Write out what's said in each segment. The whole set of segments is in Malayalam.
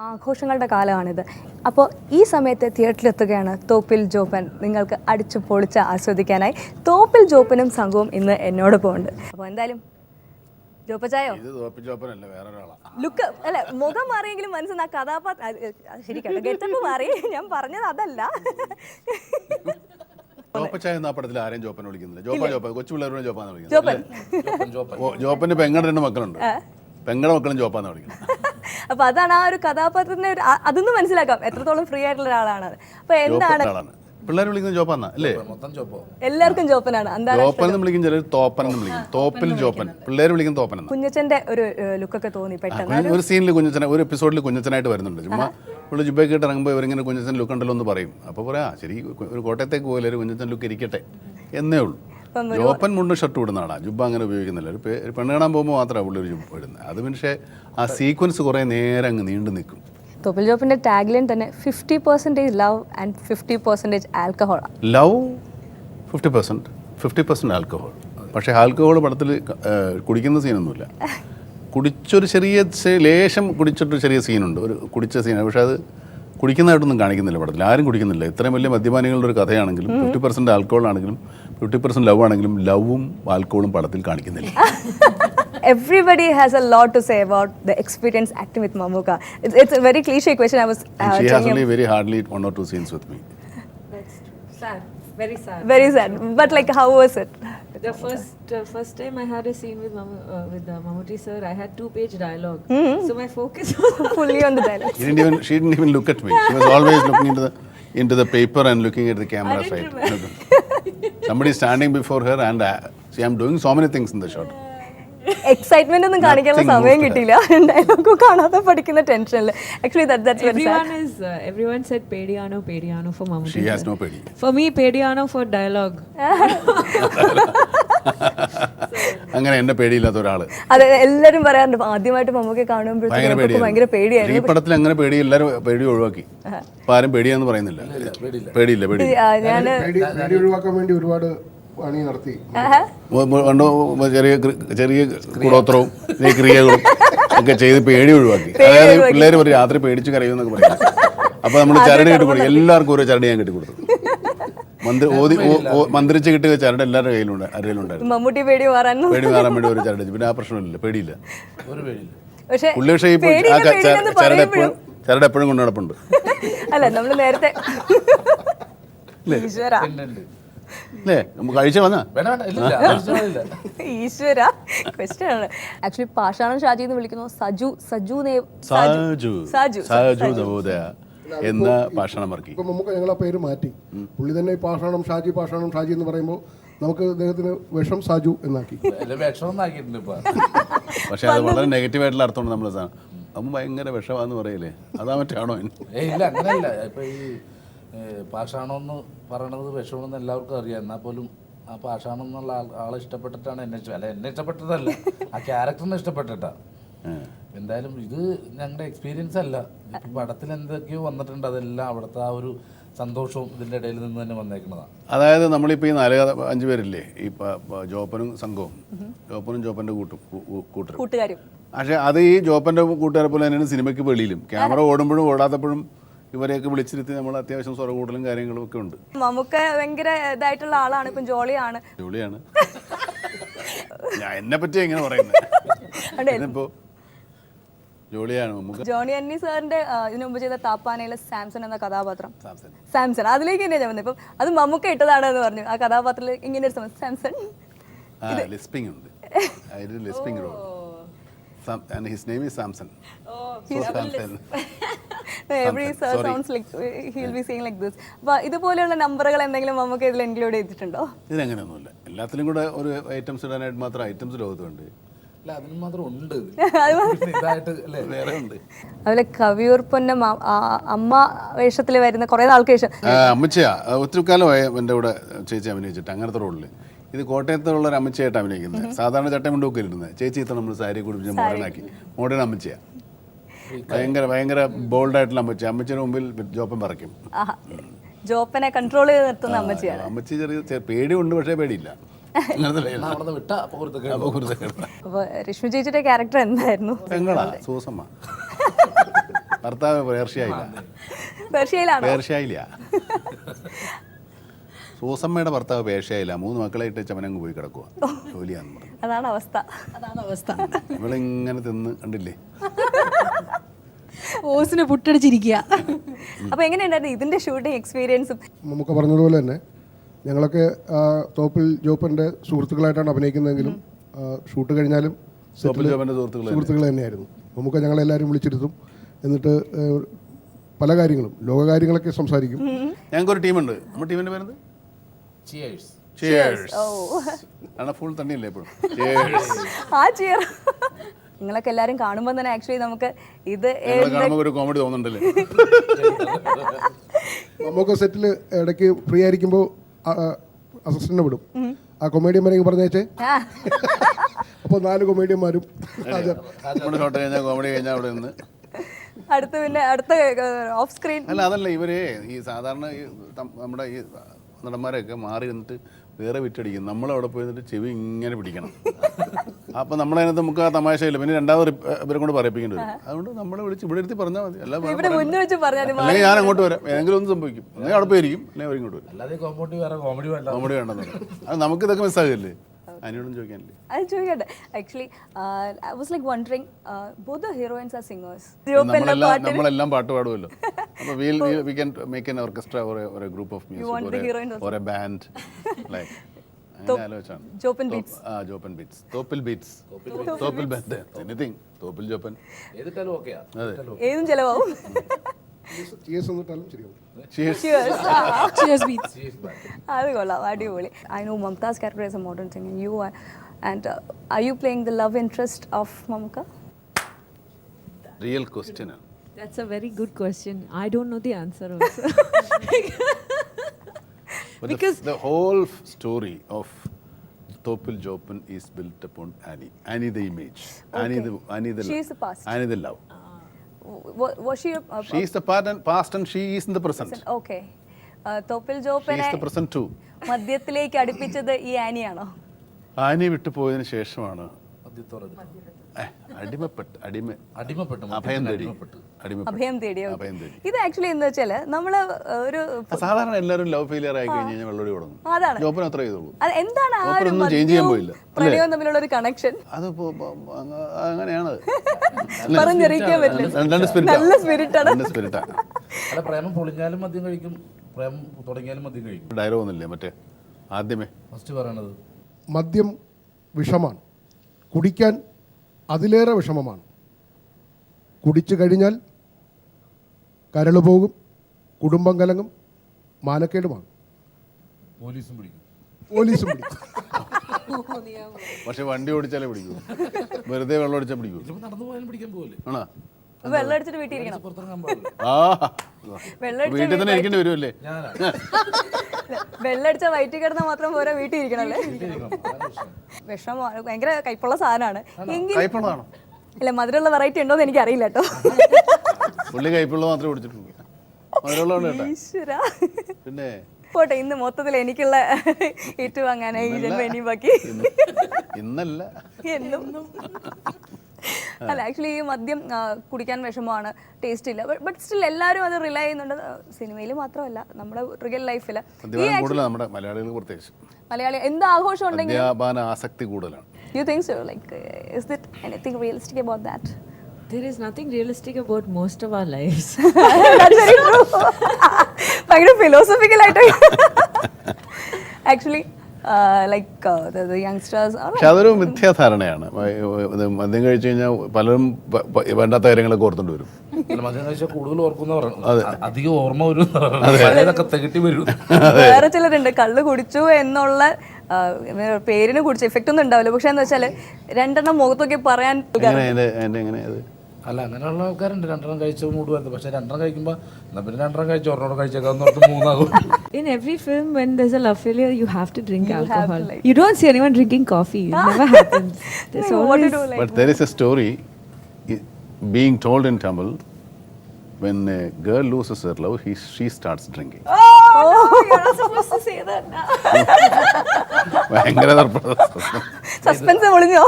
ആഘോഷങ്ങളുടെ കാലമാണിത്. അപ്പോൾ ഈ സമയത്ത് തിയേറ്ററിലെത്തുകയാണ് തോപ്പിൽ ജോപ്പൻ. നിങ്ങൾക്ക് അടിച്ചു പൊളിച്ച് ആസ്വദിക്കാനായി തോപ്പിൽ ജോപ്പനും സംഘവും ഇന്ന് എന്നോടൊപ്പം ഉണ്ട്. അപ്പോൾ എന്തായാലും ജോപ്പച്ചായോ ലുക്ക് അല്ല, മുഖം മാറിയെങ്കിലും മനസ്സിൽ ആ കഥാപാത്രം ശരിക്കും ഗെറ്റപ്പ് മാറി. ഞാൻ പറഞ്ഞത് അതല്ല. ജോപ്പന്റെ പെങ്ങളുടെ 2 മക്കളുണ്ട്. പെങ്ങളുടെ മക്കളും ജോപ്പാന്ന് വിളിക്കുന്നത്. അപ്പൊ അതാണ് ആ ഒരു കഥാപാത്രത്തിന്റെ അതൊന്നും മനസ്സിലാക്കാം എത്രത്തോളം ഫ്രീ ആയിട്ടുള്ള ഒരാളാണ്. അപ്പൊ എന്താണ് പിള്ളേർ വിളിക്കുന്നത് ജോപ്പാന്ന അല്ലേ? എല്ലാവർക്കും ജോപ്പനാണ്. ജോപ്പൻ വിളിക്കും, ചിലർ തോപ്പൻ വിളിക്കും. തോപ്പിൽ ജോപ്പൻ, പിള്ളേർ വിളിക്കും തോപ്പൻ. കുഞ്ഞച്ചന്റെ ഒരു ലുക്കൊക്കെ തോന്നി പെട്ടെന്ന്. ഒരു സീനിൽ കുഞ്ഞച്ചൻ, ഒരു എപ്പിസോഡിൽ കുഞ്ഞച്ചനായിട്ട് വരുന്നുണ്ട്. ചുമ്മാ പുള്ളി ജുബയൊക്കെ ഇട്ട് ഇറങ്ങുമ്പോൾ ഇവരിങ്ങനെ കുഞ്ഞച്ചൻ ലുക്ക് ഉണ്ടല്ലോ എന്ന് പറയും. അപ്പോൾ പറയാ ശരി, ഒരു കോട്ടയത്തേക്ക് പോലെ ഒരു കുഞ്ഞച്ചൻ ലുക്ക് ഇരിക്കട്ടെ എന്നേ ഉള്ളൂ. ജോപ്പൻ മുണ്ട് ഷർട്ട് ഇടുന്നതാണ്, ജുബ അങ്ങനെ ഉപയോഗിക്കുന്നില്ല. ഒരു പെണ്ണ് കാണാൻ പോകുമ്പോൾ മാത്രമാണ് പുള്ളി ഒരു ജുബ ഇടുന്നത്. അത് പക്ഷേ ആ സീക്വൻസ് കുറേ നേരം അങ്ങ് നീണ്ടു നിൽക്കും. തോപ്പിൽ ജോപ്പിന്റെ ടാഗ്ലൈൻ തന്നെ 50% love and 50% alcohol. Love 50%, 50% alcohol. പക്ഷേ ആൽക്കഹോൾ പടത്തിൽ കുടിക്കുന്ന സീനൊന്നുമില്ല. കുടിച്ചൊരു ചെറിയ ലേശം കുടിച്ചിട്ടൊരു ചെറിയ സീനുണ്ട്, ഒരു കുടിച്ച സീനാണ്. പക്ഷേ അത് കുടിക്കുന്നതായിട്ടൊന്നും കാണിക്കുന്നില്ല പടത്തിൽ. ആരും കുടിക്കുന്നില്ല. ഇത്രയും വലിയ മദ്യപാനികളുടെ ഒരു കഥയാണെങ്കിലും 50% ആൽക്കഹോൾ ആണെങ്കിലും 50% ലവ് ആണെങ്കിലും ലവും ആൽക്കഹോളും പടത്തിൽ കാണിക്കുന്നില്ല. Everybody has a lot to say about the experience acting with Mamuka. It's a very cliche question. She has only very hardly 1 or 2 scenes with me. That's true. Sad. Very sad. Very sad. But like, how was it? The first time I had a scene with Mammootty sir, I had 2-page dialogue. So my focus was Fully on the dialogue. She didn't even look at me. She was always looking into the paper and looking at the camera side. Somebody standing before her and see, I'm doing so many things in the shot. Excitement ഒന്നും കാണിക്കാനുള്ള സമയം കിട്ടിയില്ല. ഡയലോഗ് കാണാതെ പഠിക്കുന്ന ടെൻഷനിൽ. Actually that's very sad. Everyone said Pediano for Mammootty. She has no pedi. For me, Pediano for dialogue. അങ്ങനെ എന്നെ പേടിയില്ലാത്ത ഒരാള്. അതെ, എല്ലാരും പറയാറുണ്ട് ആദ്യമായിട്ട് മമ്മൂക്കെ കാണുമ്പോഴത്തേക്കും ഭയങ്കര പേടിയായിരുന്നു. ഈ പടത്തിൽ അങ്ങനെ പേടി, എല്ലാവരും പേടി ഒഴിവാക്കി. ഇപ്പൊ ആരും പേടിയാന്ന് പറയുന്നില്ല. പേടിയില്ല. പേടി ഒഴിവാക്കാൻ വേണ്ടി ഒരുപാട് പണി നടത്തി. ചെറിയ കൂടോത്രവും ക്രിയകളും ഒക്കെ ചെയ്ത് പേടി ഒഴിവാക്കി. അതായത് പിള്ളേർ ഒരു രാത്രി പേടിച്ച് കരയുമെന്നൊക്കെ പറയും. അപ്പൊ നമ്മൾ ചരട് കെട്ടിക്കൊടുക്കും. എല്ലാവർക്കും ഓരോ ചരട് ഞാൻ കെട്ടിക്കൊടുത്തു. മന്ത്രിച്ച് കിട്ടിയ ചരട് എല്ലാവരുടെ കയ്യിലുണ്ടായിരുന്നു. മമ്മൂട്ടി പേടി മാറാൻ വേണ്ടി ഒരു ചരട്. പിന്നെ ആ പ്രശ്നമില്ല, പേടിയില്ല. പക്ഷേ പുള്ളി പക്ഷേ ചരട് എപ്പോഴും കൊണ്ടു നടപ്പുണ്ട്. അല്ല, നമ്മള് നേരത്തെ അല്ലേ കഴിച്ച വന്ന ഈശ്വര ക്വസ്റ്റ്യൻ ആണ്. ആക്ച്വലി പാഷാണം ഷാജി എന്ന് വിളിക്കുന്നു. സാജു നവോദയ എന്ന പാഷാണം ഇപ്പൊ നമുക്ക് ഞങ്ങളെ പേര് മാറ്റി. പുള്ളി തന്നെ പാഷാണം ഷാജി എന്ന് പറയുമ്പോൾ നമുക്ക് അദ്ദേഹത്തിന് വിഷം സാജു എന്നാക്കി. പക്ഷെ അത് വളരെ നെഗറ്റീവ് ആയിട്ടുള്ള അർത്ഥമാണ്. നമ്മൾ അമ്മ ഭയങ്കര വിഷമാന്ന് പറയില്ലേ, അതാ മറ്റാണോ? ഇല്ല, അങ്ങനെയല്ല. ഇപ്പൊ ഈ പാഷാണം എന്ന് പറയണത് വിഷമെന്ന് എല്ലാവർക്കും അറിയാം. എന്നാൽ പോലും ആ പാഷാണം എന്നുള്ള ആളെ ഇഷ്ടപ്പെട്ടിട്ടാണ് എന്നെ ഇഷ്ടപ്പെട്ടതല്ല, ആ ക്യാരക്ടറിനെ ഇഷ്ടപ്പെട്ടിട്ടാ. എന്തായാലും ഇത് ഞങ്ങളുടെ എക്സ്പീരിയൻസ് അല്ല. ഇപ്പം പടത്തിൽ എന്തൊക്കെയോ വന്നിട്ടുണ്ട്, അതെല്ലാം അവിടുത്തെ ആ ഒരു സന്തോഷവും ഇതിൻ്റെ ഇടയിൽ നിന്ന് തന്നെ വന്നേക്കുന്നതാണ്. അതായത് നമ്മളിപ്പോൾ ഈ 4-5 പേരില്ലേ, ഈ ജോപ്പനും സംഘവും, ജോപ്പൻ്റെ കൂട്ടുകാരും. പക്ഷേ അത് ഈ ജോപ്പൻ്റെ കൂട്ടുകാരെ പോലെ തന്നെയാണ് സിനിമയ്ക്ക് വെളിയിലും. ക്യാമറ ഓടുമ്പോഴും ഓടാത്തപ്പോഴും ഇവരെയൊക്കെ വിളിച്ചിരുത്തി നമ്മൾ അത്യാവശ്യം സ്വറ കൂടലും കാര്യങ്ങളും ഒക്കെ ഉണ്ട്. നമുക്ക് ഭയങ്കര ഇതായിട്ടുള്ള ആളാണ്. ഇപ്പം ജോളിയാണ്. ഞാൻ എന്നെ പറ്റി എങ്ങനെ പറയുന്നത്? ഇപ്പോ ജോളിയാണ് ജോണി അന്നി സാറിന്റെ ഇതിനു മുമ്പ് ചെയ്ത താപ്പാനയിലെ സാംസൺ എന്ന കഥാപാത്രം. സാംസൺ അതിലേക്ക് തന്നെയാണ് ഞാൻ വന്നത്. ഇപ്പം അത് മമ്മൂക്ക ഇട്ടതാണ് എന്ന് പറഞ്ഞു. ആ കഥാപാത്രത്തിൽ ഇങ്ങനെ ഒരു സാംസൺ ലിസ്പിംഗ് ഉണ്ട്. ലിസ്പിംഗ് role. And his name is Samson. Samson. Every sir sounds like he'll be saying like this. അപ്പോൾ ഇതുപോലെയുള്ള നമ്പറുകൾ എന്തെങ്കിലും നമുക്ക് ഇതിൽ ഇൻക്ലൂഡ് ചെയ്തിട്ടുണ്ടോ? ഇതിനങ്ങനെയൊന്നുമില്ല. എല്ലാത്തിലും കൂടെ ഒരു ഐറ്റംസ് ഇടാനായിട്ട് മാത്രം ഐറ്റംസ് ലോകത്തുണ്ട്. അതിന് മാത്രം ഉണ്ട്. അതുപോലെ കവിയൂർ പൊന്നം അമ്മ വേഷത്തിൽ വരുന്ന കുറേ നാൾക്ക് ശേഷം അമ്മച്ചയാ ഒത്തിരി കാലമായി എൻ്റെ കൂടെ ചേച്ചി അഭിനയിച്ചിട്ട് അങ്ങനത്തെ റോളിൽ. ഇത് കോട്ടയത്തുള്ള ഒരു അമ്മച്ചയായിട്ട് അഭിനയിക്കുന്നത്. സാധാരണ ചട്ടമുണ്ടൊക്കെ ഇരുന്നത്. ചേച്ചി ഇത്ര നമ്മൾ സാരി കുടിപ്പിച്ച് മോഡേൺ അമ്മച്ചയാ. ഭയങ്കര ബോൾഡായിട്ടുള്ള അമ്മച്ചിയുടെ മുമ്പിൽ ജോപ്പൻ പറയ്ക്കും. ജോപ്പനെ കൺട്രോൾ ചെയ്ത് നിർത്തുന്ന അമ്മച്ചിയാണ്. അമ്മച്ചി ചെറിയ പേടിയുണ്ട്, പക്ഷേ പേടിയില്ല. രശ്മി ചേച്ചിയുടെ ക്യാരക്ടർ എന്തായിരുന്നു? പെങ്ങളാ സൂസമ്മ. ഭർത്താവ് പേർഷ്യയില്ല. പേർഷ്യയിലാണോ? പേർഷ്യയില്ല. സൂസമ്മയുടെ ഭർത്താവ് പേർഷ്യയില്ല. 3 മക്കളായിട്ട് ചമനങ്ങ് പോയി കിടക്കുക, ജോലിയാന്ന് പറഞ്ഞു. അതാണ് അവസ്ഥ. ഇവളിങ്ങനെ തിന്ന് കണ്ടില്ലേ. ഓസിന് പുട്ടടിച്ചിരിക്കുക. അപ്പോൾ എങ്ങനെയുണ്ടായിരുന്നു ഇതിന്റെ ഷൂട്ടിംഗ് എക്സ്പീരിയൻസും? നമുക്ക് പറഞ്ഞതുപോലെ തന്നെ ഞങ്ങളൊക്കെ തോപ്പിൽ ജോപ്പൻ്റെ സുഹൃത്തുക്കളായിട്ടാണ് അഭിനയിക്കുന്നതെങ്കിലും ഷൂട്ട് കഴിഞ്ഞാലും തോപ്പിൽ ജോപ്പൻ്റെ സുഹൃത്തുക്കൾ തന്നെയായിരുന്നു. നമുക്ക് ഞങ്ങളെല്ലാവരും വിളിച്ചിരുത്തും. എന്നിട്ട് പല കാര്യങ്ങളും ലോകകാര്യങ്ങളൊക്കെ സംസാരിക്കും. ഞങ്ങൾക്കൊരു ടീമുണ്ട്. നമ്മുടെ ടീമിൻ്റെ പേരെന്ത്? Cheers. ഫുൾ തന്നെയല്ലേ എപ്പോഴും. ആ ചിയർ നിങ്ങളൊക്കെ എല്ലാവരും കാണുമ്പോൾ തന്നെ ആക്ച്വലി നമുക്ക് ഇത് കാണുമ്പോൾ ഒരു കോമഡി തോന്നുന്നുണ്ടല്ലേ. നമുക്ക് സെറ്റിൽ ഇടയ്ക്ക് ഫ്രീ ആയിരിക്കുമ്പോൾ അസിസ്റ്റന്റിനെ വിടും. ആ കൊമേഡിയന്മാരെ പറഞ്ഞേച്ചേ. അപ്പോൾ 4 കൊമേഡിയന്മാരും നമ്മുടെ ഷോട്ട് കഴിഞ്ഞാൽ കോമഡി കഴിഞ്ഞാൽ അവിടെ നിന്ന് അടുത്ത ഓഫ് സ്ക്രീൻ. അല്ല അതല്ല, ഇവര് ഈ സാധാരണ നമ്മുടെ ഈ നടന്മാരൊക്കെ മാറി നിന്നിട്ട് വേറെ വിറ്റടിക്കും. നമ്മളവിടെ പോയി നിന്നിട്ട് ചെവി ഇങ്ങനെ പിടിക്കണം. അപ്പം നമ്മളതിനകത്ത് നമുക്ക് ആ തമാശയില്ല. പിന്നെ രണ്ടാമത് ഇവരെ കൊണ്ട് പറയിപ്പിക്കേണ്ടി വരും. അതുകൊണ്ട് നമ്മളെ വിളിച്ച് ഇവിടെ ഇരുത്തി പറഞ്ഞാൽ മതി. അല്ലെങ്കിൽ ഞാൻ അങ്ങോട്ട് വരാം, ഏതെങ്കിലും ഒന്നും സംഭവിക്കും. അല്ലെങ്കിൽ അവിടെ പോയിരിക്കും, അല്ലെങ്കിൽ അവരിങ്ങോട്ട് വരും. അല്ലാതെ കോമഡി വേണ്ട. കോമഡി വേണ്ടെന്ന് പറയും. അത് നമുക്ക് ഇതൊക്കെ മിസ്സാകില്ലേ. അതിനോടൊന്നും ചോദിക്കാനില്ലേ? അത് ചോദിക്കട്ടെ. Actually I was like wondering both the heroines are singers. നമ്മളെല്ലാം പാട്ട് പാടുമല്ലോ. അപ്പോൾ we can make an orchestra or a group of music or a band like അങ്ങനെ ആലോചിച്ചാണ്. Joppan beats. Joppan beats, Thoppil beats, Thoppil band, anything, Thoppil Joppan, ഏതിട്ടാലും ഓക്കെയാ. ഏതും ചെലവാകും. ചിയേഴ്സ് എന്നിട്ടാലും ശരിയാവും. Cheers beats. അത് കൊള്ളാം, അടിപൊളി. I know Mamtha's character is a modern thing and you are are you playing the love interest of Mamaka? Real question. That's a very good question. I don't know the answer also. Because the whole story of Topil Jopan is built upon Annie. Annie the image. Okay. Annie the She is the past. Annie the love. Was she She is the past and she is in the present. Okay. Thoppil She ജോപ്പനെ is the present too. മദ്യത്തിലേക്ക് അടുപ്പിച്ചത് ഈ ആനിയാണോ? ആനി വിട്ടു പോയതിനു ശേഷമാണ് അടിമപ്പെട്ടു. അഭയം തേടി. അഭയം തേടി. അഭയം തേടി. ഇത് ആക്ച്വലി എന്താ വെച്ചാല് നമ്മള് ഒരു സാധാരണ എല്ലാവരും ലവ് ഫെയിലിയർ ആയി കഴിഞ്ഞ് കഴിഞ്ഞാൽ വെള്ളടി തുടങ്ങും. അതാണ്. ജോപ്പൻ അത്ര ചെയ്തോളൂ. അത് എന്താണ് ആ ഒരു ഒന്നും ചേഞ്ച് ചെയ്യാൻ പോയില്ല. പ്രണയവും തമ്മിലുള്ള ഒരു കണക്ഷൻ? അത് അങ്ങനെയാണ്. പറഞ്ഞറിയിക്കാൻ പറ്റില്ല. നല്ല സ്പിരിറ്റ് ആണ്. അല്ല, പ്രേമം പൊളിഞ്ഞാലും മദ്യം കഴിക്കും, പ്രേമം തുടങ്ങിയാലും മദ്യം കഴിക്കും. ഡയലോഗ് ഒന്നുമില്ലേ മറ്റേ ആദ്യമേ ഫസ്റ്റ് പറയണത്? മദ്യം വിഷമാണ്, കുടിക്കാൻ അതിലേറെ വിഷമമാണ്. കുടിച്ചു കഴിഞ്ഞാൽ കരൾ പോകും, കുടുംബം കലങ്ങും, മാനക്കേടുമാണ്. പോലീസും പിടിക്കും. പക്ഷെ വണ്ടി ഓടിച്ചാലേ പിടിക്കൂ. വെറുതെ വെള്ളം അടിച്ചാൽ പിടിക്കൂ. നടന്നു പോയാലും പിടിക്കാൻ പോലെ വെള്ളം അടിച്ചിട്ട് വീട്ടിൽ ഇരിക്കണം. പുറത്തിറങ്ങാൻ പാടില്ല. വീട്ടിൽ തന്നെ ഇരിക്കേണ്ടി വരുമല്ലേ? വെള്ളടിച്ച വയറ്റിൽ കിടന്നാൽ മാത്രം പോരാ, വീട്ടിൽ ഇരിക്കണല്ലേ. വിഷം ഭയങ്കര കയ്പുള്ള സാധനമാണ്. കയ്പുള്ളതാണോ? അല്ല, മധുരമുള്ള വെറൈറ്റി ഉണ്ടോന്ന് എനിക്ക് അറിയില്ല കേട്ടോ. പുള്ളി കയ്പുള്ള മാത്രമേ കുടിച്ചിട്ടുള്ളൂ. മധുരമുള്ള ഈശ്വര. പിന്നെ പോട്ടെ, ഇന്ന് മൊത്തത്തിൽ എനിക്കുള്ള ഏറ്റുവാങ്ങാനായി ഇനി ബാക്കി ഇന്നല്ല എന്നും. അല്ല, ആക്ച്വലി ഈ മദ്യം കുടിക്കാൻ വിഷമമാണ്, ടേസ്റ്റ് ഇല്ല. ബട്ട് സ്റ്റിൽ എല്ലാവരും അത് റിലൈ ചെയ്യുന്നുണ്ട്. സിനിമയിൽ മാത്രമല്ല, നമ്മുടെ റിയൽ ലൈഫിൽ നമ്മുടെ മലയാളികൾ പ്രത്യേകിച്ച് മലയാളി എന്ത് ആഘോഷം ഉണ്ടെങ്കിലും മദ്യപാന ആസക്തി കൂടുതലാണ്. You think so? Like, is there anything realistic about that? There is nothing realistic about most of our lives. That's very true. ഭയങ്കര philosophical ആയിട്ട്. Actually, like the youngsters. പക്ഷെ അതൊരു മിഥ്യാധാരണയാണ്. മദ്യം കഴിച്ചു കഴിഞ്ഞാൽ പലരും വേണ്ടാത്ത കാര്യങ്ങളൊക്കെ ഓർത്തുകൊണ്ട് വരും. മദ്യം കഴിച്ചാൽ കൂടുതൽ ഓർക്കുന്ന പറയുന്നത്, അധികം ഓർമ്മ വരും, പഴയതൊക്കെ തികട്ടി വരും. വേറെ ചിലരുണ്ട് കള്ള് കുടിച്ചു എന്നുള്ള പേരിന് കുടിച്ച എഫക്റ്റ് ഒന്നും ഉണ്ടാവില്ല. പക്ഷെ എന്താ വെച്ചാല് 2 മുഖത്തൊക്കെ പറയാൻ. അല്ല, അങ്ങനെയുള്ള ആൾക്കാരുണ്ട്. 2 കഴിച്ച മൂട് വരുന്നത്. പക്ഷെ 2 കഴിക്കുമ്പോൾ എന്നാ പിന്നെ 2 കഴിച്ച് ഒരെണ്ണം കഴിച്ചേക്കാന്നോർത്ത് 3 In every film, when there's a love failure, you have to drink alcohol. You don't see anyone drinking coffee. It never happens. There's always... But there is a story being told in Tamil. When a girl loses her love, she starts drinking. Oh, you're not supposed to say that now. ഭയങ്കര സസ്പെൻസ് ഒളിഞ്ഞോ?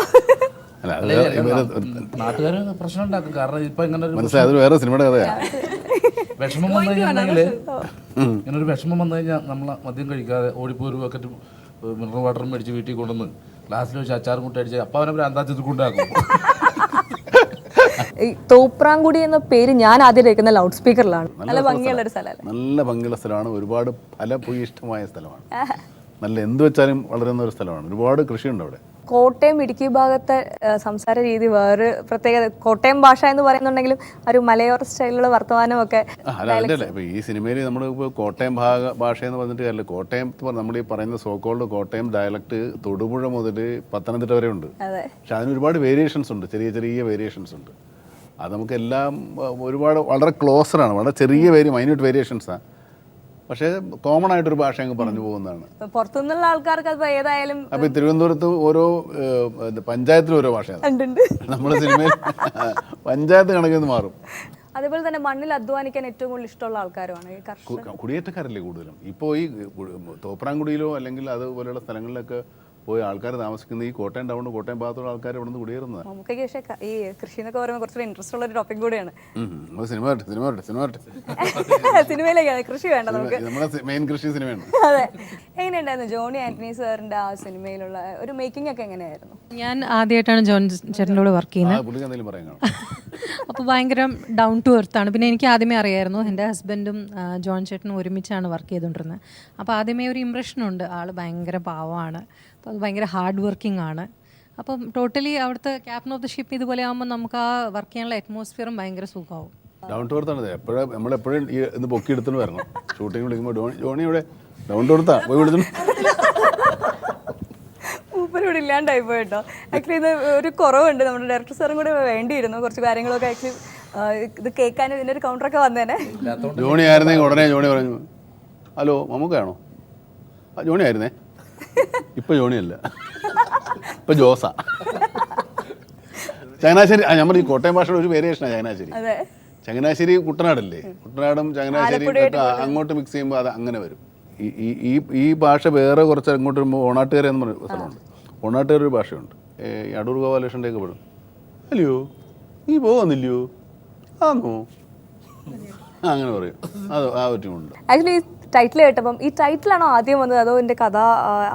അല്ല അത് നാട്ടുകാർ പ്രശ്നം ഉണ്ടാക്കും. കാരണം ഇപ്പൊ ഇങ്ങനെ ഒരു മനസ്സിലായി, അത് വേറെ സിനിമയുടെ കഥയാണ്. വിഷമം വന്നു കഴിഞ്ഞിട്ടുണ്ടെങ്കിൽ ഇങ്ങനെ ഒരു വിഷമം വന്നു കഴിഞ്ഞാൽ നമ്മൾ മദ്യം കഴിക്കാതെ ഓടിപ്പോയി ഒരു ബക്കറ്റ് മിനറൽ വാട്ടറും മേടിച്ച് വീട്ടിൽ കൊണ്ടുവന്ന് ഗ്ലാസ്സിൽ വെച്ച് അച്ചാറും കൂട്ടി അടിച്ച് അപ്പം അവനെ ഭ്രാന്താച്ചത് കൊണ്ടാക്കും. ഈ തോപ്രാംകുടി എന്ന പേര് ഞാൻ ആദ്യം കേൾക്കുന്ന ലൗഡ് സ്പീക്കറിലാണ്. നല്ല ഭംഗിയുള്ള ഒരു സ്ഥലമല്ലേ? നല്ല ഭംഗിയുള്ള സ്ഥലമാണ്, ഒരുപാട് ഫലഭൂയിഷ്ടമായ സ്ഥലമാണ്, നല്ല എന്ത് വെച്ചാലും വളരുന്ന ഒരു സ്ഥലമാണ്, ഒരുപാട് കൃഷിയുണ്ട് അവിടെ. കോട്ടയം ഇടുക്കി ഭാഗത്തെ സംസാര രീതി വേറെ പ്രത്യേകത. കോട്ടയം ഭാഷ എന്ന് പറയുന്നുണ്ടെങ്കിലും ഒരു മലയോര സ്റ്റൈലിലുള്ള വർത്തമാനമൊക്കെ. അല്ല അതിൻ്റെ ഇപ്പോൾ ഈ സിനിമയിൽ നമ്മൾ ഇപ്പോൾ കോട്ടയം ഭാഷ എന്ന് പറഞ്ഞിട്ട് കാര്യമില്ല. കോട്ടയം നമ്മൾ ഈ പറയുന്ന സോക്കോൾഡ് കോട്ടയം ഡയലക്റ്റ് തൊടുപുഴ മുതൽ പത്തനംതിട്ട വരെ ഉണ്ട്. പക്ഷെ അതിന് ഒരുപാട് വേരിയേഷൻസ് ഉണ്ട്, ചെറിയ ചെറിയ വേരിയേഷൻസ് ഉണ്ട്. അത് നമുക്കെല്ലാം ഒരുപാട് വളരെ ക്ലോസറാണ്, വളരെ ചെറിയ മൈന്യൂട്ട് വേരിയേഷൻസാണ്. പക്ഷേ കോമൺ ആയിട്ടൊരു ഭാഷ അങ്ങ് പറഞ്ഞു പോകുന്നതാണ്. പുറത്തുനിന്നുള്ള ആൾക്കാർക്ക് അത് ഏതായാലും. അപ്പോൾ തിരുവനന്തപുരത്ത് ഓരോ പഞ്ചായത്തിലും ഓരോ ഭാഷയാണ്. നമ്മുടെ സിനിമയിൽ പഞ്ചായത്ത് കണക്കിൽ മാറും. അതേപോലെ തന്നെ മണ്ണിൽ അധ്വാനിക്കാൻ ഏറ്റവും കൂടുതൽ ഇഷ്ടമുള്ള ആൾക്കാരുമാണ് ഈ കുടിയേറ്റക്കാരല്ലേ കൂടുതലും. ഇപ്പോൾ ഈ തോപ്രാംകുടിയിലോ അല്ലെങ്കിൽ അതുപോലെയുള്ള സ്ഥലങ്ങളിലൊക്കെ പോയി ആൾക്കാർ താമസിക്കുന്ന ഈ കോട്ടയം ടൗൺ കോട്ടയം ഭാഗത്തുള്ള ആൾക്കാർ ഇവിടെ നിന്ന് കുടിയേറുന്നത്. നമുക്ക് പക്ഷേ ഈ കൃഷി എന്നൊക്കെ പറയുമ്പോൾ കുറച്ചുകൂടി ഇൻട്രസ്റ്റ് ഉള്ള ഒരു ടോപ്പിക് കൂടിയാണ്. സിനിമയിലേക്കാണ് കൃഷി വേണ്ട നമുക്ക്, നമ്മുടെ മെയിൻ കൃഷി സിനിമയാണ്. അതെ. എങ്ങനെയുണ്ടായിരുന്നു ജോണി ആന്റണി സാറിന്റെ ആ സിനിമയിലുള്ള ഒരു മേക്കിംഗ് ഒക്കെ എങ്ങനെയായിരുന്നു? ഞാൻ ആദ്യമായിട്ടാണ് ജോൺ ചേട്ടൻ്റെ കൂടെ വർക്ക് ചെയ്യുന്നത്. പുള്ളിക്ക് എന്തെങ്കിലും പറയാൻ അപ്പോൾ ഭയങ്കര ഡൗൺ ടു എർത്ത് ആണ്. പിന്നെ എനിക്ക് ആദ്യമേ അറിയായിരുന്നു, എൻ്റെ ഹസ്ബൻഡും ജോൺ ചേട്ടനും ഒരുമിച്ചാണ് വർക്ക് ചെയ്തുകൊണ്ടിരുന്നത്. അപ്പോൾ ആദ്യമേ ഒരു ഇമ്പ്രഷനുണ്ട്, ആൾ ഭയങ്കര പാവമാണ്, അപ്പോൾ അത് ഭയങ്കര ഹാർഡ് വർക്കിംഗ് ആണ്. അപ്പം ടോട്ടലി അവിടുത്തെ ക്യാപ്റ്റൻ ഓഫ് ദ ഷിപ്പ് ഇതുപോലെ ആകുമ്പോൾ നമുക്ക് ആ വർക്ക് ചെയ്യാനുള്ള അറ്റ്മോസ്ഫിയറും ഭയങ്കര സുഖമാവും. Down to എർത്താണ്. എപ്പോഴും നമ്മളെപ്പോഴും ഈ ഇന്ന് പൊക്കി എടുത്തിട്ട് വരണം. ഷൂട്ടിങ് വിളിക്കുമ്പോൾ ജോണി ഇവിടെ ഡൗൺ ടു എർത്താ പോയി വിളിച്ചു. മൂപ്പരോട് ഇല്ലാണ്ടായി പോയിട്ടോ. ആക്ച്വലി ഇത് ഒരു കുറവുണ്ട്, നമ്മുടെ ഡയറക്ടർ സാറും കൂടെ വേണ്ടിയിരുന്നു കുറച്ച് കാര്യങ്ങളൊക്കെ. ആക്ച്വലി ഇത് കേൾക്കാനും ഇതിൻ്റെ ഒരു കൗണ്ടറൊക്കെ വന്നേനെ. ജോണി ആയിരുന്നെങ്കിൽ ഉടനെ ജോണി പറഞ്ഞു, ഹലോ മമ്മൂക്കാണോ? ജോണി ആയിരുന്നേ, ഇപ്പം ജോണിയല്ല, ഇപ്പം ജോസാ. ചങ്ങനാശ്ശേരി നമ്മൾ ഈ കോട്ടയം ഭാഷയുടെ ഒരു വേരിയേഷനാണ് ചങ്ങനാശ്ശേരി. ചങ്ങനാശ്ശേരി കുട്ടനാടല്ലേ, കുട്ടനാടും ചങ്ങനാശ്ശേരിയും അങ്ങോട്ട് മിക്സ് ചെയ്യുമ്പോൾ അത് അങ്ങനെ വരും. ഈ ഭാഷ വേറെ കുറച്ച് അങ്ങോട്ട് വരുമ്പോൾ ഓണാട്ടുകര എന്ന് പറഞ്ഞ സ്ഥലമുണ്ട്. ഓണാട്ടുകര ഒരു ഭാഷയുണ്ട്, ഈ അടൂർ ഗോപാലകൃഷ്ണൻ്റെ ഒക്കെ പെടും. അല്ലയോ നീ പോകുന്നില്ലയോ ആന്നോ, അങ്ങനെ പറയും. അത് ആ പറ്റുമുണ്ട്. ആക്ച്വലി ടൈറ്റിൽ കേട്ടപ്പം ഈ ടൈറ്റിലാണോ ആദ്യം വന്നത് അതോ എൻ്റെ കഥ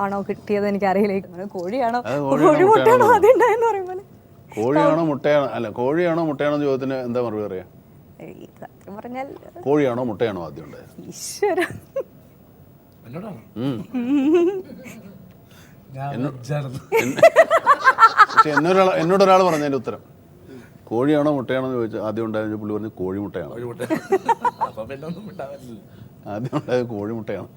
ആണോ കിട്ടിയത് എനിക്കറിയില്ല. കോഴിയാണോ കോഴിമുട്ടയാണോ ആദ്യം ഉണ്ടായെന്ന് പറയുമ്പോൾ? കോഴിയാണോ മുട്ടയാണോ, അല്ല കോഴിയാണോ മുട്ടയാണോ ചോദ്യത്തിന് എന്താ മറുപടി പറയാ? സത്യം പറഞ്ഞാൽ കോഴിയാണോ മുട്ടയാണോ ആദ്യം ഉണ്ടായത്? ഈശ്വര, പക്ഷെ എന്നോടൊരാൾ പറഞ്ഞതിൻ്റെ ഉത്തരം കോഴിയാണോ മുട്ടയാണോ എന്ന് ചോദിച്ചാൽ ആദ്യം ഉണ്ടായത് പുള്ളി പറഞ്ഞു കോഴിമുട്ടയാണോ. ആദ്യം ഉണ്ടായത് കോഴിമുട്ടയാണ്.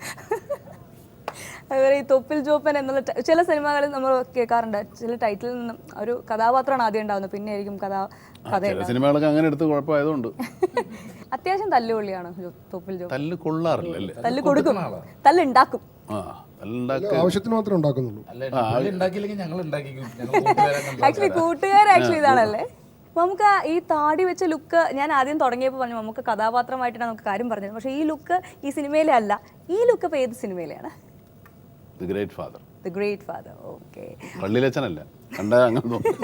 അതുപോലെ ഈ തൊപ്പിൽ ജോപ്പൻ എന്നുള്ള ചില സിനിമകളിൽ നമ്മൾ കേൾക്കാറുണ്ട്, ചില ടൈറ്റിലിൽ നിന്നും ഒരു കഥാപാത്രമാണ് ആദ്യം ഉണ്ടാവുന്നത്, പിന്നെ ആയിരിക്കും കഥ. സിനിമകളൊക്കെ അങ്ങനെ എടുത്ത് കുഴപ്പമായതുകൊണ്ട്. അത്യാവശ്യം തല്ലുകൊള്ളിയാണ് തൊപ്പിൽ ജോപ്പൻ. തല്ല് കൊള്ളാറില്ല, തല്ല് കൊടുക്കും, തല്ലുണ്ടാക്കും. ആവശ്യത്തിന് മാത്രമേ ഉണ്ടാക്കുന്നുള്ളൂ. ആക്ച്വലി കൂട്ടുകാർ ആക്ച്വലി ഇതാണല്ലേ. നമുക്ക് ഈ താടി വെച്ച ലുക്ക് ഞാൻ ആദ്യം തുടങ്ങിയപ്പോൾ പറഞ്ഞു നമുക്ക് കഥാപാത്രമായിട്ടാണ് നമുക്ക് കാര്യം പറഞ്ഞത്. പക്ഷേ ഈ ലുക്ക് ഈ സിനിമയിലെ അല്ല. ഈ ലുക്ക് ഇപ്പോൾ ഏത് സിനിമയിലാണ്? The great father. The great father, okay. പള്ളിയിലച്ഛനല്ല, കണ്ടാ അങ്ങനെ തോന്നും.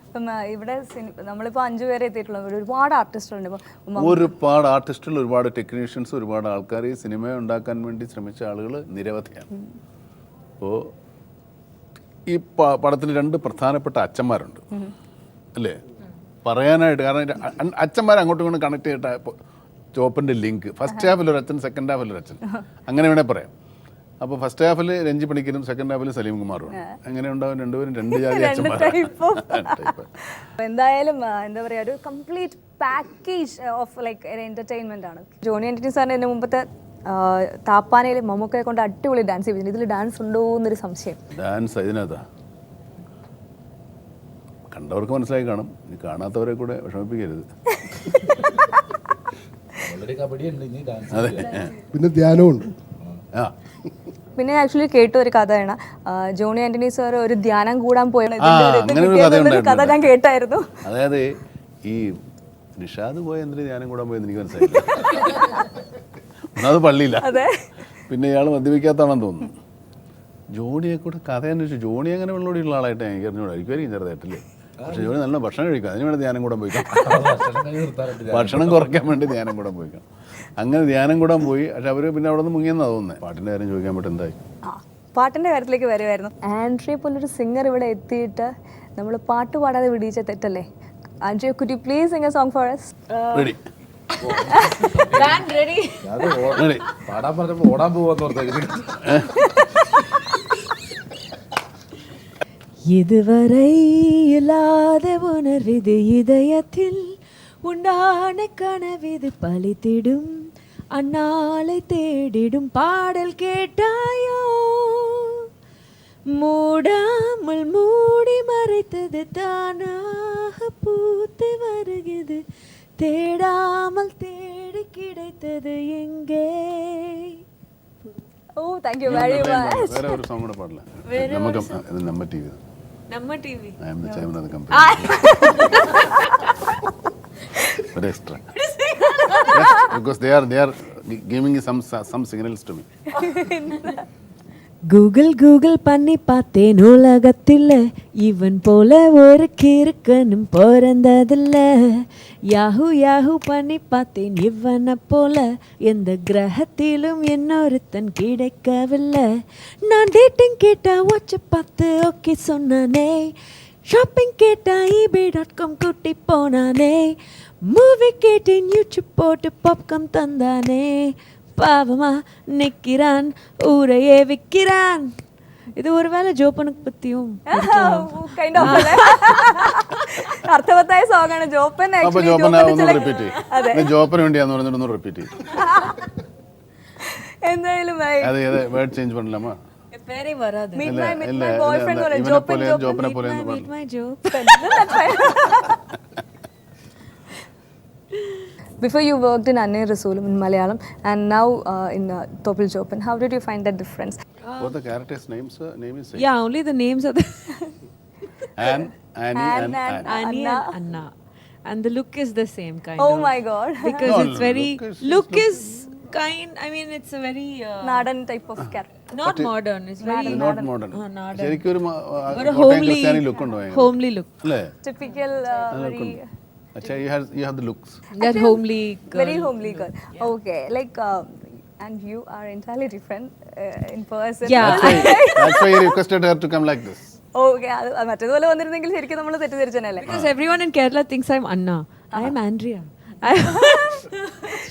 അപ്പം ഇവിടെ നമ്മളിപ്പോൾ 5 പേരെ എത്തിയിട്ടുള്ള ഒരുപാട് ആർട്ടിസ്റ്റുകളുണ്ട്. ഇപ്പോൾ ഒരുപാട് ആർട്ടിസ്റ്റുകൾ, ഒരുപാട് ടെക്നീഷ്യൻസ്, ഒരുപാട് ആൾക്കാർ ഈ സിനിമ ഉണ്ടാക്കാൻ വേണ്ടി ശ്രമിച്ച ആളുകൾ നിരവധിയാണ്. അപ്പോൾ ഈ പടത്തിൽ 2 പ്രധാനപ്പെട്ട അച്ഛന്മാരുണ്ട് അല്ലേ പറയാനായിട്ട്. കാരണം അച്ഛന്മാർ അങ്ങോട്ടും ഇങ്ങോട്ടും കണക്ട് ചെയ്തിട്ട് ചോപ്പൻ്റെ ലിങ്ക് ഫസ്റ്റ് ഹാഫിലൊരു അച്ഛൻ, സെക്കൻഡ് ഹാഫിലൊരു അച്ഛൻ, അങ്ങനെ വേണേൽ പറയാം. അപ്പോൾ ഫസ്റ്റ് ഹാഫിൽ രഞ്ജി പണിക്കരും സെക്കൻഡ് ഹാഫിൽ സലീം കുമാറും. അങ്ങനെ ഉണ്ടാവും രണ്ടുപേരും 2 ജാതി അച്ഛന്മാരാണ്. എന്തായാലും എന്താ പറയുക, ഒരു complete package of like entertainment ആണ്. ജോണി ആന്റണി സാറിന് എൻ്റെ മുമ്പത്തെ താപ്പാനയിൽ മമ്മൂക്കയെ കൊണ്ട് അടിപൊളി ഡാൻസ് ചെയ്തിട്ടുണ്ട്. ഇതിൽ ഡാൻസ് ഉണ്ടോ എന്നൊരു സംശയം. ഡാൻസ് ഇതിനകത്താ കണ്ടവർക്ക് മനസ്സിലായി കാണും, ഇനി കാണാത്തവരെ കൂടെ വിഷമിപ്പിക്കരുത്. അതെ, പിന്നെ ധ്യാനമുണ്ട്. പിന്നെ ആക്ച്വലി കേട്ട ഒരു കഥയാണ്, ജോണി ആന്റണി സാർ ഒരു ധ്യാനം കൂടാൻ പോയ കഥ ഞാൻ കേട്ടായിരുന്നു. അതായത് ഈ നിഷാദ് പോയ എന്തിന് ധ്യാനം കൂടാൻ പോയെന്ന് എനിക്ക് മനസ്സിലായില്ല. അത് പള്ളിയില്ല, പിന്നെ ഇയാൾ മദ്യപിക്കാത്താണെന്ന് തോന്നുന്നു. ജോണിയെ കൂടെ കഥ അന്വേഷിച്ചു. ജോണി അങ്ങനെ വെള്ളോടിയുള്ള ആളായിട്ട് എനിക്ക് അറിഞ്ഞൂടാ. എനിക്കായിരിക്കും ചെറുതായിട്ടില്ലേ. പക്ഷേ ജോണി നല്ല ഭക്ഷണം കഴിക്കും. അതിന് വേണ്ടി ധ്യാനം കൂടാൻ പോയിക്കാം. ഭക്ഷണം കുറയ്ക്കാൻ വേണ്ടി ധ്യാനം കൂടാൻ പോയിക്കാം. അങ്ങനെ ധ്യാനം കൂടാൻ പോയി. പക്ഷെ അവർ പിന്നെ അവിടെ നിന്ന് മുങ്ങിയെന്നാണ് തോന്നുന്നത്. പാട്ടിൻ്റെ കാര്യം ചോദിക്കാൻ പറ്റും എന്തായി. പാട്ടിൻ്റെ കാര്യത്തിലേക്ക് വരുമായിരുന്നു. ആൻഡ്രിയെ പോലൊരു സിംഗർ ഇവിടെ എത്തിയിട്ട് നമ്മൾ പാട്ട് പാടാതെ വിടിയിച്ച തെറ്റല്ലേ? Andrea, could you please sing a song for us? Ready Band ready? Ready. പാടാൻ പറഞ്ഞപ്പോൾ ഓടാൻ പോവാന്ന് ഓർത്തേക്ക്. இதுவரை இல்லாத உணர்விது இதயத்தில் உண்டான கனவிது பலித்திடும் அந்நாளை தேடிடும் பாடல் கேட்டாயோ மூடாமல் மூடி மறைத்தது தானாக பூத்து வருகிறது தேடாமல் தேடி கிடைத்தது எங்கே. Oh, thank you very much. വേറെ ഒരു സോങ് കൂടെ പാടില്ല. നമുക്ക് ഇത് നമ്മ ടി വി. நம்ம TV I am the chairman of the company. But extra. Yes, because they are giving some signals to me. Google Google பண்ணி பார்த்தேன் உலகத்தில் இவன் போல ஒரு கிறுக்கனும் பிறந்ததில்ல. யாஹூ யாஹூ பண்ணி பார்த்தேன் இவனை போல எந்த கிரகத்திலும் இன்னொருத்தன் கிடைக்கவில்லை. நான் டேட்டிங் கேட்டா வாட்ச பார்த்து ஓகே சொன்னானே. ஷாப்பிங் கேட்டா eBay.com கூட்டி போனானே. மூவி கேட்டேன் யூடியூப் போட்டு பாப்கார்ன் தந்தானே. பாவமா நிற்கிறான் ஊரையே விற்கிறான். ഇത് ഒരുവേള ജോപ്പനൊക്കെ പറ്റിയും Kind of അല്ലേ? അർത്ഥവത്തായ സോങ് ആണ് ജോപ്പൻ. അപ്പോൾ ജോപ്പന ഒന്ന് റിപ്പീറ്റ് ചെയ്യും. ജോപ്പന് വേണ്ടിയാന്ന് പറഞ്ഞിട്ട് ഒന്ന് റിപ്പീറ്റ് ചെയ്യും. എന്തായാലും അതെ അതെ വേർഡ് ചേഞ്ച് പണില്ലാമോ? പേരേ വരാതെ meet my boyfriend or Joppan ജോപ്പനെ പോലെ meet my Joe. Before you worked in Anne Rasoolum in Malayalam and now in Topil Jopan, how did you find that difference? Both the characters' names name is same. Yeah, only the names of the Anne, Annie, and Anne. Annie and Anna, and the look is the same kind. Oh of. my God. Because No, it's very look is kind. I mean, it's a very Nadan type of character. not modern. It's very Not modern. modern. ശരിക്കും ഒരു ഒരു കോട്ടയം ക്രിസ്ത്യാനി ലുക്ക് ഉണ്ടോ? homely look. അല്ലേ? Typical very അച്ഛാ you have the looks. That homely girl. very homely girl. Okay, like and you are entirely different in person. Yeah. That's why you requested her to come like this. Okay, അത് മറ്റേതുപോലെ വന്നിരുന്നെങ്കിൽ ശരിക്കും നമ്മൾ തെറ്റിദ്ധരിച്ചനല്ലേ? Because everyone in Kerala thinks I'm Anna. I am Andrea.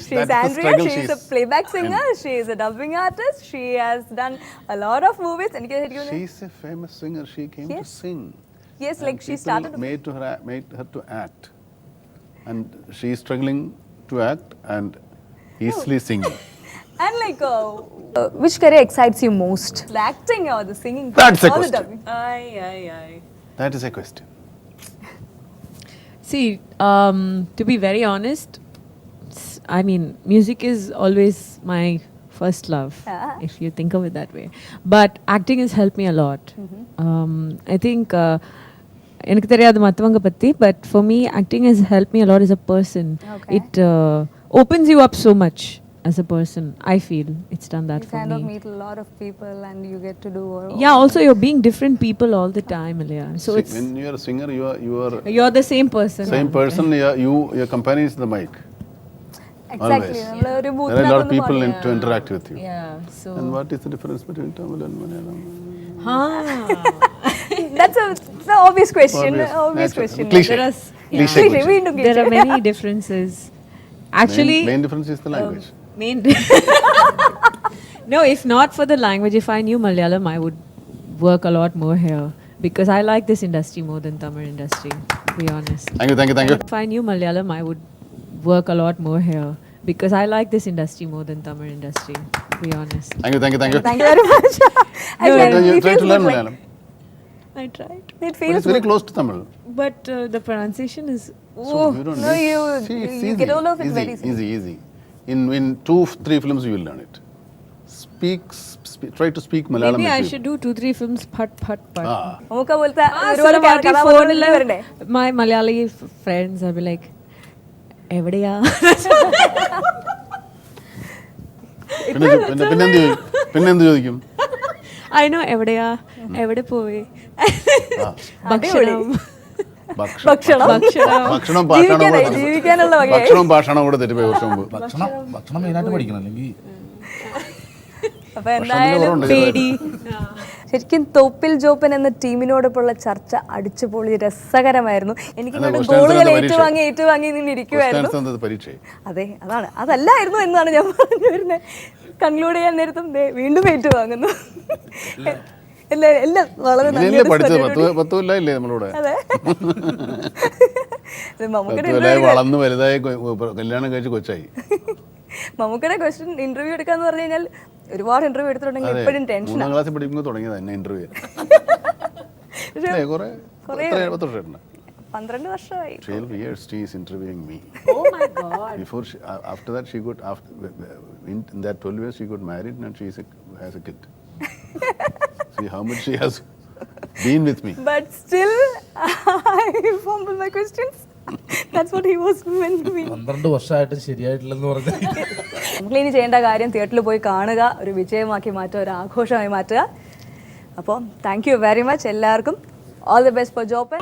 She's That's the Andrea, struggle she's a playback singer, she is a dubbing artist, she has done a lot of movies. എനിക്ക് ശരിക്കും She's a famous singer. She came to sing. yes, like she People started made her to act. And she is struggling to act and easily singing. and like which career excites you most? The acting or the singing? That's a or the question. dubbing? Aye. That is a question. See, to be very honest, I mean, music is always my first love, if you think of it that way. But acting has helped me a lot. I think எனக்கு தெரியாது மற்றவங்க பற்றி, but for me, acting has helped me a lot as a person. Okay. It opens you up so much as a person. I feel it's done that You for kind of me. meet a lot of people and you get to do Yeah, also you're being different people all the time, Alia. So it's When you are a singer, you are you're the same person. same person. Your company is the mic. exactly. Always. നമ്മൾ ഒരു There are a lot of booth people to interact with you. Yeah. So. And what is the difference between Tamil and Malayalam? that's an obvious question. Obvious Natural. question. Cliche. There are Cliche question. വീണ്ടും There are many differences. Actually, main difference is the language. main no, if not for the language, if I knew Malayalam, I would work a lot more here because I like this industry more than Tamil industry, to be honest. Thank you. If I knew Malayalam, I would work a lot more here because I like this industry more than Tamil industry, to be honest. Thank you. Thank you very much. Actually, You it try feels to learn good, like- Malayalam. I tried, It But feels it's very close to Tamil. but the pronunciation is So you don't No, need- you- See, it's you easy. get all of it easy, very easily. easy. In 2-3 films you will learn it. Try to speak Malayalam. maybe I with you. should do 2-3 films. Phat. Ah. നമുക്ക് പോലത്തെ ഒരുപാട് Some party കഥാപാത്രങ്ങൾ phone വരണ്ടേ? my Malayali friends will be like, എവിടെയാ? പിന്നെ എന്ത് ചോദിക്കും? I know എവിടെയാ എവിടെ പോയി അടിപൊളി. ഭക്ഷണം ഭക്ഷണം. ഭക്ഷണം പാഷാണവും ജീവിക്കാനുള്ള വകയായി. ഭക്ഷണവും പാഷാണവും കൂടെ തെറ്റിപ്പോയി വർഷം മുമ്പ്. ഭക്ഷണം മെയിനായിട്ട് പഠിക്കണം, അല്ലെങ്കിൽ അപ്പൊ എന്തായാലും കുറവുണ്ട് പേടി ശരിക്കും തോപ്പിൽ ജോപ്പൻ എന്ന ടീമിനോടൊപ്പമുള്ള ചർച്ച അടിച്ചുപൊളി രസകരമായിരുന്നു. എനിക്ക് അതെ, ഗോളുകൾ പരീക്ഷ. ഏറ്റുവാങ്ങി നിന്ന് ഇരിക്കുമായിരുന്നു. ക്വസ്റ്റ്യൻസ് പരീക്ഷയായി. അതെ, അതാണ്, അതല്ലായിരുന്നു എന്നാണ് ഞാൻ പറഞ്ഞു വരുന്നത്. കൺക്ലൂഡ് ചെയ്യാൻ നേരത്തും ദേ വീണ്ടും ഏറ്റുവാങ്ങുന്നു. എല്ലാം വളരെ ഇങ്ങനെയല്ലേ പഠിച്ചത്? 10 കൊല്ലമായില്ലേ നമ്മളിവിടെ? അതെ. മമ്മൂക്കയുടെ 10 കൊല്ലമായി വളർന്ന് വലുതായി കല്യാണം കഴിച്ച് കൊച്ചായി. മമ്മൂക്കയുടെ ക്വസ്റ്റ്യൻ ഇന്റർവ്യൂ എടുക്കാന്ന് പറഞ്ഞു കഴിഞ്ഞാൽ ഒരുപാട് ഇന്റർവ്യൂ എടുത്തിട്ടുണ്ടെങ്കിൽ അതെ, എപ്പോഴും ടെൻഷൻ. 3ാം ക്ലാസ്സിൽ പഠിക്കുമ്പോൾ തുടങ്ങിയതാണ് എന്നെ ഇന്റർവ്യൂ. കുറെ 10 വർഷമായിട്ടുണ്ട്. 12 വർഷമായി. 12 years she is interviewing me. Oh my God. Before after that she got in that 12 years she got married and she has a kid. See how much she has been with me. But still I fumbled my questions. That's what he was meant to be. 12 വർഷമായിട്ട് ശരിയായിട്ടില്ലെന്ന് പറഞ്ഞാൽ നമ്മളിനി ചെയ്യേണ്ട കാര്യം തിയേറ്ററിൽ പോയി കാണുക, ഒരു വിജയമാക്കി മാറ്റുക, ഒരു ആഘോഷമായി മാറ്റുക. അപ്പോൾ താങ്ക് യു വെരി മച്ച് എല്ലാവർക്കും. All the best for Joppan.